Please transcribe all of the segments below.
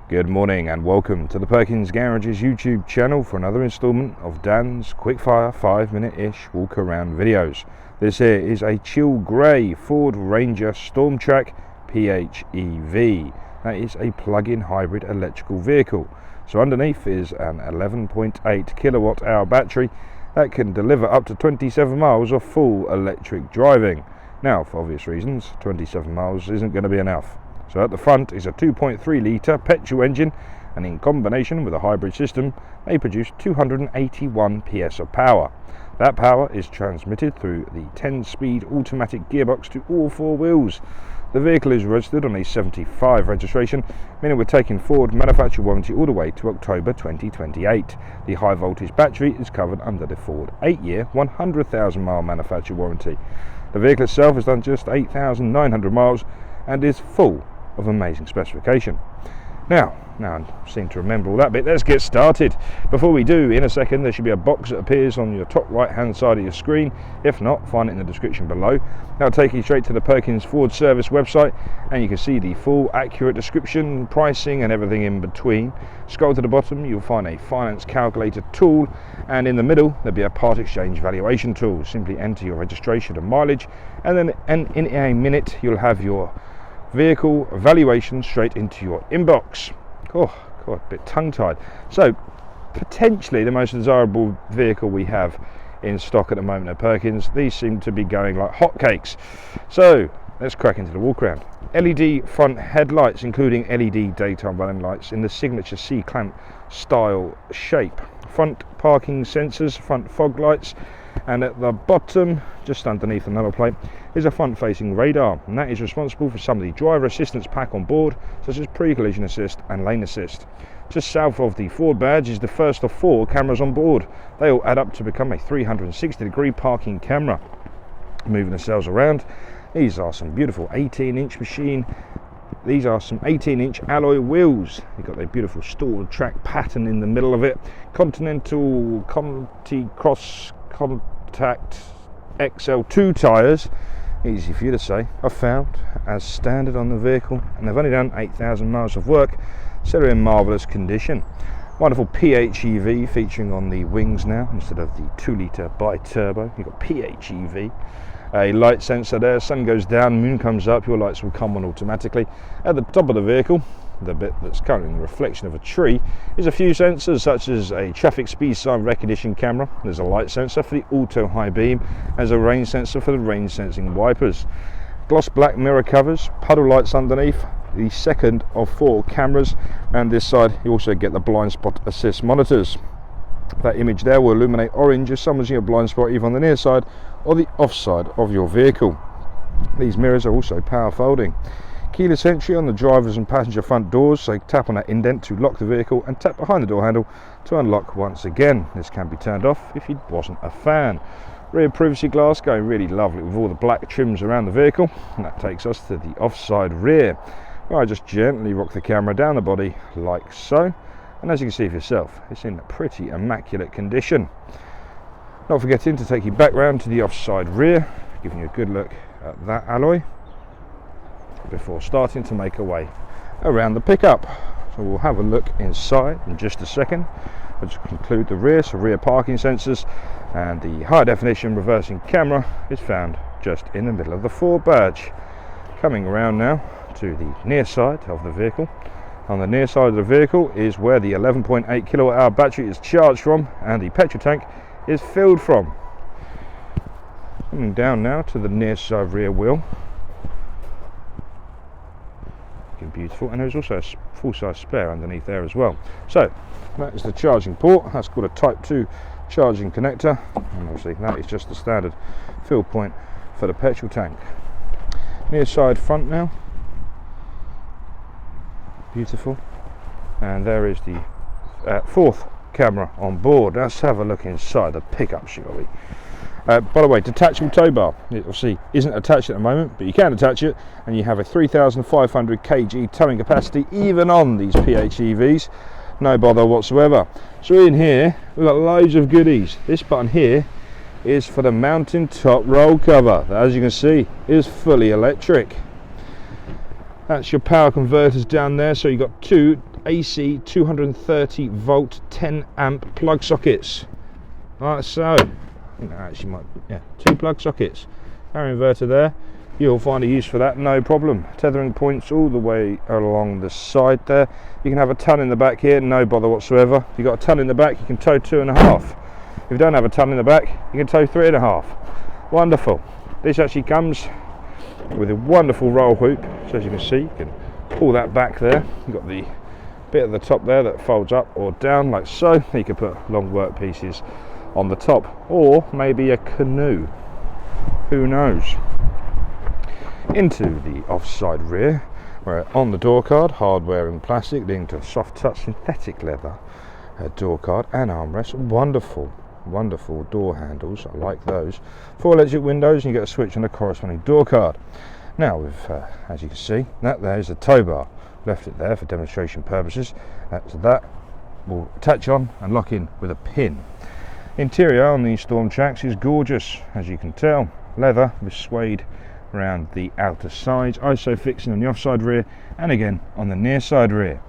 Good morning and welcome to the Perkins Garages YouTube channel for another instalment of Dan's quickfire 5-minute-ish walk around videos. This here is a chill grey Ford Ranger Stormtrak PHEV. That is a plug-in hybrid electrical vehicle. So underneath is an 11.8 kilowatt hour battery that can deliver up to 27 miles of full electric driving. Now, for obvious reasons, 27 miles isn't going to be enough. So at the front is a 2.3 litre petrol engine, and in combination with a hybrid system they produce 281 PS of power. That power is transmitted through the 10-speed automatic gearbox to all four wheels. The vehicle is registered on a 75 registration, meaning we're taking Ford manufacturer warranty all the way to October 2028. The high voltage battery is covered under the Ford 8-year 100,000 mile manufacturer warranty. The vehicle itself has done just 8,900 miles and is full of amazing specification. Now I seem to remember all that bit. Let's get started. Before we do, in a second there should be a box that appears on your top right hand side of your screen. If not, find it in the description below. That'll take you straight to the Perkins Ford Service website, and you can see the full accurate description, pricing and everything in between. Scroll to the bottom, you'll find a finance calculator tool, and in the middle there'll be a part exchange valuation tool. Simply enter your registration and mileage, and then in a minute you'll have your vehicle valuation straight into your inbox. Oh God, a bit tongue-tied. So potentially the most desirable vehicle we have in stock at the moment at Perkins. These seem to be going like hotcakes. So let's crack into the walk around. LED front headlights, including LED daytime running lights in the signature C-clamp style shape. Front parking sensors, front fog lights, and at the bottom, just underneath the number plate, is a front-facing radar, and that is responsible for some of the driver assistance pack on board, such as pre-collision assist and lane assist. Just south of the Ford badge is the first of 4 cameras on board. They all add up to become a 360-degree parking camera. Moving the cells around, these are some beautiful 18-inch machine. These are some 18-inch alloy wheels. You've got a beautiful Stormtrak pattern in the middle of it. Continental Conti Cross Contact XL2 tyres, easy for you to say, are found as standard on the vehicle, and they've only done 8,000 miles of work, so they're in marvellous condition. Wonderful PHEV featuring on the wings now instead of the 2-litre bi-turbo. You've got PHEV. A light sensor there, sun goes down, moon comes up, your lights will come on automatically. At the top of the vehicle, the bit that's currently in the reflection of a tree, is a few sensors such as a traffic speed sign recognition camera. There's a light sensor for the auto high beam, there's a rain sensor for the rain sensing wipers. Gloss black mirror covers, puddle lights underneath, the second of 4 cameras, and this side you also get the blind spot assist monitors. That image there will illuminate orange if someone's in your blind spot either on the near side or the off side of your vehicle. These mirrors are also power folding. Keyless entry on the driver's and passenger front doors, so tap on that indent to lock the vehicle and tap behind the door handle to unlock once again. This can be turned off if you wasn't a fan. Rear privacy glass going really lovely with all the black trims around the vehicle, and that takes us to the offside rear, where I just gently rock the camera down the body like so, and as you can see for yourself, it's in a pretty immaculate condition. Not forgetting to take you back round to the offside rear, giving you a good look at that alloy before starting to make our way around the pickup. So we'll have a look inside in just a second. I'll just conclude the rear, so rear parking sensors, and the high definition reversing camera is found just in the middle of the Ford badge. Coming around now to the near side of the vehicle. On the near side of the vehicle is where the 11.8 kilowatt hour battery is charged from and the petrol tank is filled from. Coming down now to the near side rear wheel. Looking beautiful, and there's also a full-size spare underneath there as well. So that is the charging port. That's called a Type 2 charging connector, and obviously that is just the standard fill point for the petrol tank. Near side front now. Beautiful, and there is the 4th camera on board. Let's have a look inside the pickup, shall we? By the way, detachable tow bar, it obviously isn't attached at the moment, but you can attach it, and you have a 3,500 kg towing capacity even on these PHEVs. No bother whatsoever. So in here we've got loads of goodies. This button here is for the mountain top roll cover that, as you can see, is fully electric. That's your power converters down there, so you've got 2 AC 230 volt 10 amp plug sockets, like so. I think that actually might, yeah, 2 plug sockets, power inverter there. You'll find a use for that, no problem. Tethering points all the way along the side there. You can have a ton in the back here, no bother whatsoever. If you've got a ton in the back, you can tow 2.5. If you don't have a ton in the back, you can tow 3.5. Wonderful. This actually comes with a wonderful roll hoop, so as you can see, you can pull that back there. You've got the bit at the top there that folds up or down like so. You can put long work pieces on the top, or maybe a canoe, who knows. Into the offside rear, where on the door card, hardware and plastic, leading to a soft touch synthetic leather door card and armrest. Wonderful door handles, I like those. 4 electric windows, and you get a switch on the corresponding door card. Now, with as you can see, that there is the tow bar. Left it there for demonstration purposes, so that will attach on and lock in with a pin. Interior on these Stormtraks is gorgeous, as you can tell. Leather with suede around the outer sides, ISO fixing on the offside rear, and again on the near side rear.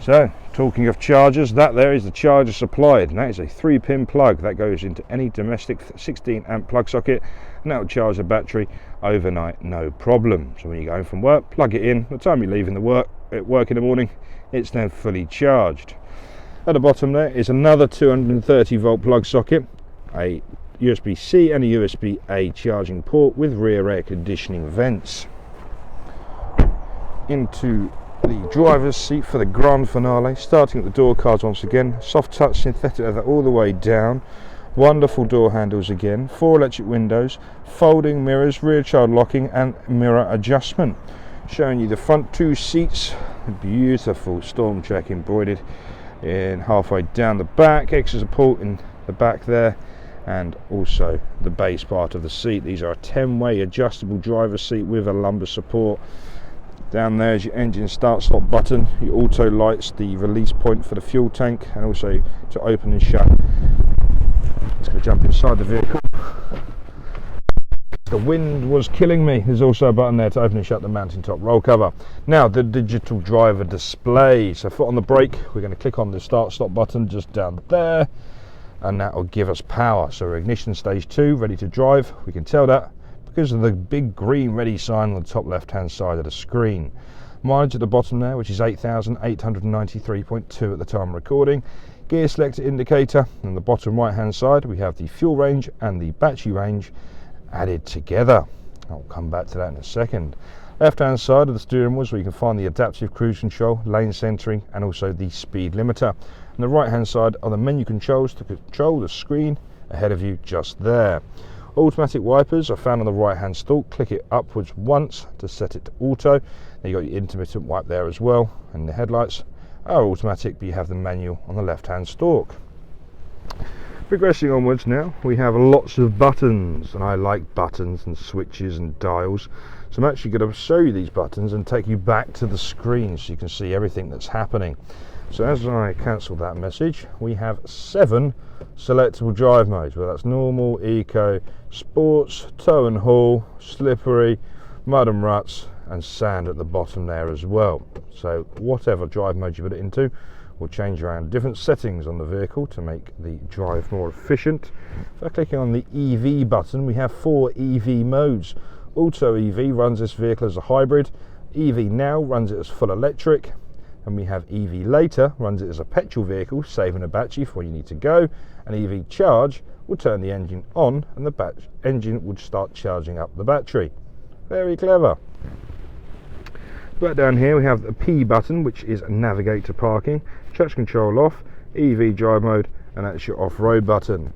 So, talking of chargers, that there is the charger supplied, and that is a 3-pin plug that goes into any domestic 16 amp plug socket, and that will charge the battery overnight, no problem. So when you go home from work, plug it in. By the time you're leaving at work in the morning, it's then fully charged. At the bottom there is another 230 volt plug socket, a USB-C and a USB-A charging port with rear air conditioning vents. Into the driver's seat for the grand finale, starting at the door cards once again. Soft touch synthetic leather all the way down. Wonderful door handles again. 4 electric windows, folding mirrors, rear child locking and mirror adjustment. Showing you the front 2 seats, beautiful Stormtrak embroidered in halfway down the back, extra support in the back there, and also the base part of the seat. These are a 10-way adjustable driver's seat with a lumbar support. Down there is your engine start stop button, your auto lights, the release point for the fuel tank, and also to open and shut. Just going to jump inside the vehicle. The wind was killing me. There's also a button there to open and shut the mountain top roll cover. Now the digital driver display. So foot on the brake, we're going to click on the start stop button just down there, and that will give us power. So we're ignition stage 2, ready to drive. We can tell that because of the big green ready sign on the top left hand side of the screen. Mileage at the bottom there, which is 8,893.2 at the time of recording. Gear selector indicator. On the bottom right hand side we have the fuel range and the battery range added together. I'll come back to that in a second. Left hand side of the steering wheel is where you can find the adaptive cruise control, lane centering and also the speed limiter. On the right hand side are the menu controls to control the screen ahead of you just there. Automatic wipers are found on the right hand stalk. Click it upwards once to set it to auto. Then you've got your intermittent wipe there as well, and the headlights are automatic, but you have the manual on the left hand stalk. Progressing onwards now, we have lots of buttons, and I like buttons and switches and dials, so I'm actually going to show you these buttons and take you back to the screen so you can see everything that's happening. So as I cancel that message, we have 7 selectable drive modes, whether that's normal, eco, sports, tow and haul, slippery, mud and ruts, and sand at the bottom there as well. So whatever drive mode you put it into will change around different settings on the vehicle to make the drive more efficient. If I click on the EV button, we have 4 EV modes. Auto EV runs this vehicle as a hybrid, EV Now runs it as full electric, and we have EV Later runs it as a petrol vehicle, saving a battery for when you need to go, and EV Charge will turn the engine on and the engine would start charging up the battery. Very clever. Right down here we have the P button, which is navigate to parking, traction control off, EV drive mode, and that's your off-road button.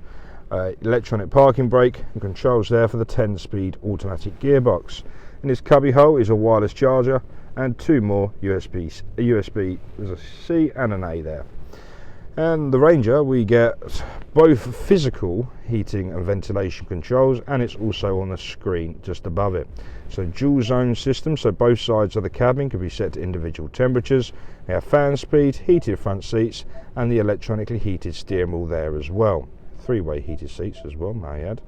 Electronic parking brake and controls there for the 10-speed automatic gearbox. In this cubby hole is a wireless charger and 2 more USBs. A USB, there's a C and an A there. And the Ranger, we get both physical heating and ventilation controls, and it's also on the screen just above it. So dual zone system, so both sides of the cabin can be set to individual temperatures. We have fan speed, heated front seats, and the electronically heated steering wheel there as well. 3-way heated seats as well, may I add.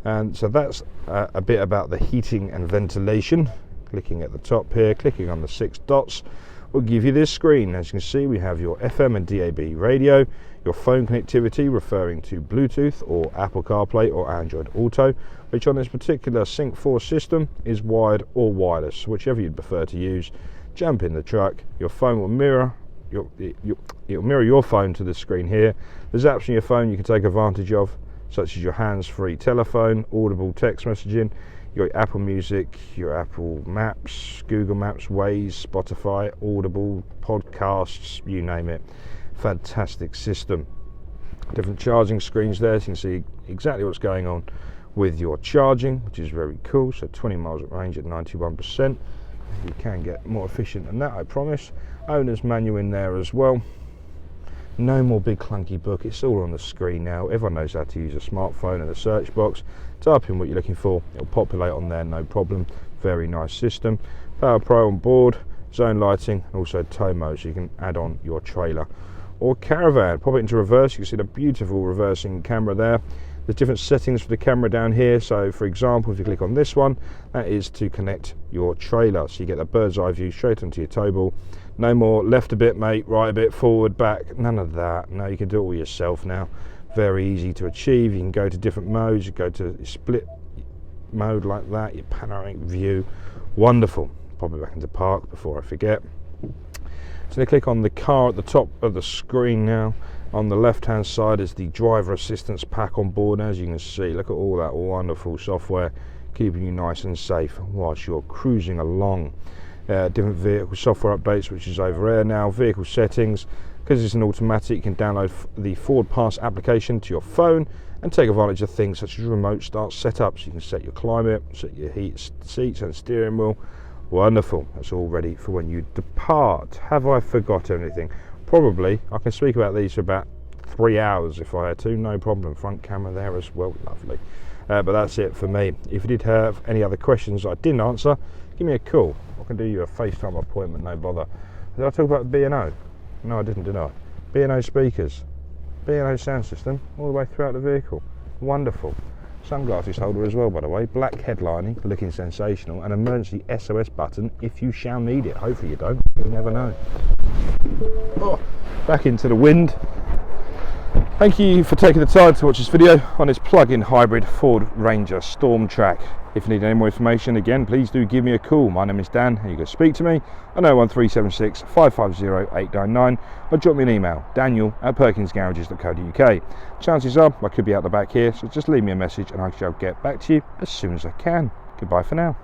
And so that's a bit about the heating and ventilation. Clicking at the top here, clicking on the 6 dots, will give you this screen. As you can see, we have your FM and DAB radio, your phone connectivity referring to Bluetooth or Apple CarPlay or Android Auto, which on this particular Sync 4 system is wired or wireless, whichever you'd prefer to use. Jump in the truck, your phone will mirror it'll mirror your phone to the screen here. There's apps on your phone you can take advantage of, such as your hands-free telephone, audible text messaging, your Apple Music, your Apple Maps, Google Maps, Waze, Spotify, Audible, podcasts, you name it. Fantastic system. Different charging screens there, so you can see exactly what's going on with your charging, which is very cool. So 20 miles at range at 91%. You can get more efficient than that, I promise. Owner's manual in there as well. No more big clunky book, it's all on the screen now. Everyone knows how to use a smartphone and a search box. Type in what you're looking for, it'll populate on there, no problem. Very nice system. Power Pro on board, zone lighting, and also tow mode, so you can add on your trailer or caravan. Pop it into reverse, you can see the beautiful reversing camera there. There's different settings for the camera down here. So for example, if you click on this one, that is to connect your trailer, so you get a bird's eye view straight onto your tow ball. No more left a bit mate, right a bit, forward, back, none of that. No, you can do it all yourself now. Very easy to achieve. You can go to different modes, you go to split mode like that, your panoramic view. Wonderful. Pop it back into park before I forget. So click on the car at the top of the screen now. On the left hand side is the driver assistance pack on board. As you can see, look at all that wonderful software keeping you nice and safe whilst you're cruising along. Different vehicle software updates, which is over there now. Vehicle settings, because it's an automatic, you can download the Forward Pass application to your phone and take advantage of things such as remote start setups. You can set your climate, set your heat seats and steering wheel. Wonderful. That's all ready for when you depart. Have I forgot anything? Probably. I can speak about these for about 3 hours if I had to, no problem. Front camera there as well, lovely. But that's it for me. If you did have any other questions I didn't answer, give me a call. I can do you a FaceTime appointment, no bother. Did I talk about B&O? No, I didn't, did I? B&O speakers, B&O sound system, all the way throughout the vehicle. Wonderful. Sunglasses holder as well, by the way. Black headlining, looking sensational. An emergency SOS button if you shall need it. Hopefully you don't, you never know. Oh, back into the wind. Thank you for taking the time to watch this video on this plug-in hybrid Ford Ranger Stormtrak. If you need any more information, again, please do give me a call. My name is Dan, and you can speak to me on 01376 550 899 or drop me an email, daniel@perkinsgarages.co.uk. Chances are I could be out the back here, so just leave me a message and I shall get back to you as soon as I can. Goodbye for now.